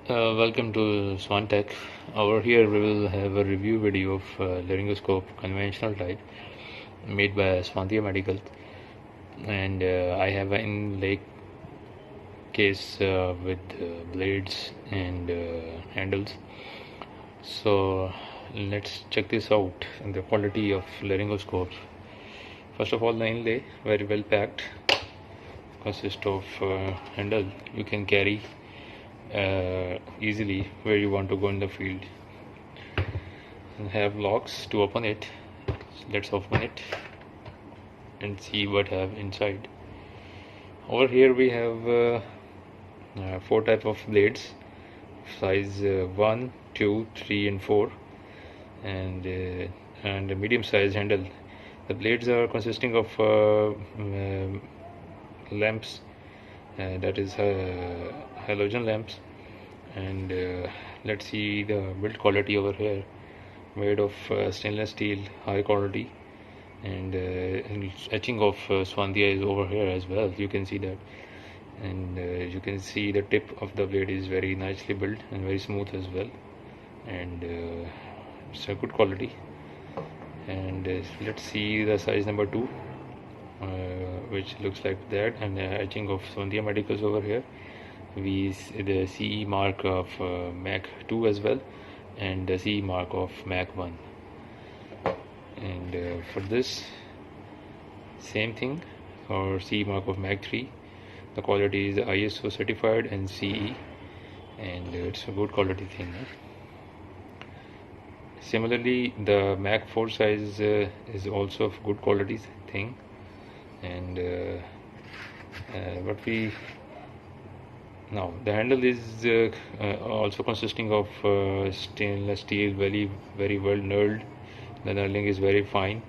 Welcome to Swantech. Over here we will have a review video of laryngoscope conventional type made by Swantia Medical, and I have an inlay case with blades and handles. So let's check this out and the quality of laryngoscopes. First of all, the inlay very well packed, consists of handle you can carry easily where you want to go in the field, and have locks to open it. So let's open it and see what have inside. Over here we have 4 type of blades, size 1, 2, 3 and 4, and a medium size handle. The blades are consisting of lamps, that is halogen lamps, and let's see the build quality over here. Made of stainless steel, high quality, and etching of Swandia is over here as well. You can see that, and you can see the tip of the blade is very nicely built and very smooth as well, and it's a good quality. And let's see the size number 2, which looks like that, and etching of Swandia Medicals over here. We see the CE mark of MAC 2 as well, and the CE mark of MAC 1. And for this, same thing, or CE mark of MAC 3. The quality is ISO certified and CE, and it's a good quality thing. Similarly, the MAC 4 size is also of good quality thing, and what we now, the handle is also consisting of stainless steel, very well knurled. The knurling is very fine.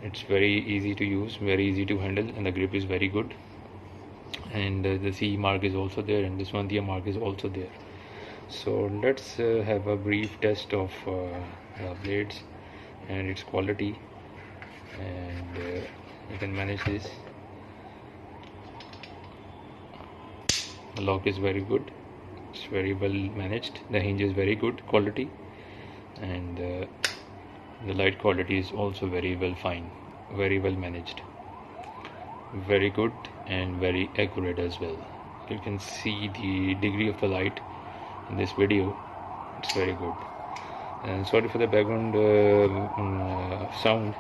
It's very easy to use, very easy to handle, and the grip is very good. And the CE mark is also there, and this one the mark is also there. So let's have a brief test of blades and its quality, and you can manage this. The lock is very good, it's very well managed. The hinge is very good quality, and the light quality is also very well fine, very well managed, very good and very accurate as well. You can see the degree of the light in this video. It's very good. And sorry for the background sound.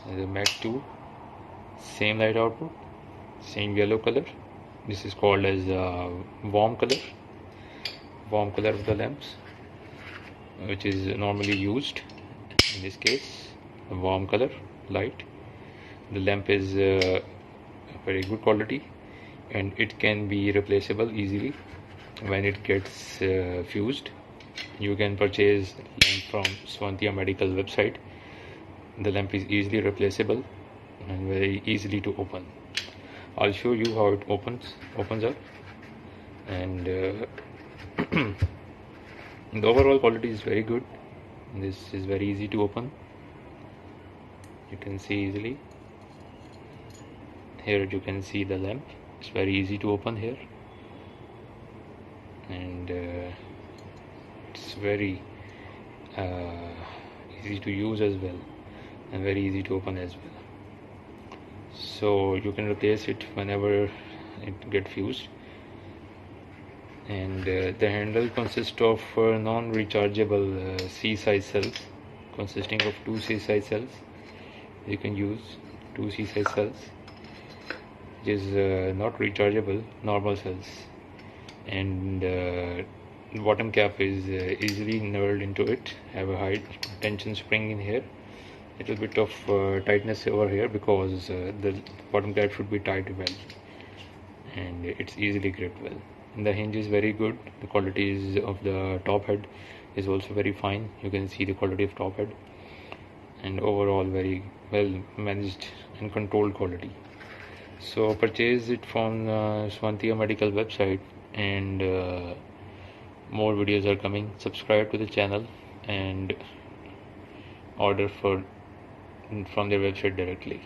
The MAC 2, same light output, same yellow color. This is called as warm color of the lamps, which is normally used. In this case, a warm color light. The lamp is very good quality, and it can be replaceable easily when it gets fused. You can purchase lamp from Swantia Medical website. The lamp is easily replaceable and very easily to open. I'll show you how it opens up, and the overall quality is very good. This is very easy to open. You can see easily. Here you can see the lamp. It's very easy to open here, and it's very easy to use as well, and very easy to open as well. So you can replace it whenever it gets fused. And the handle consists of non-rechargeable C-size cells, consisting of 2 C-size cells. You can use 2 C-size cells, which is not rechargeable, normal cells. And bottom cap is easily knurled into it. Have a high tension spring in here. Little bit of tightness over here because the bottom cap should be tied well, and it's easily gripped well. And the hinge is very good. The quality of the top head is also very fine. You can see the quality of top head, and overall very well managed and controlled quality. So purchase it from Swantia Medical website, and more videos are coming. Subscribe to the channel and order from their website directly.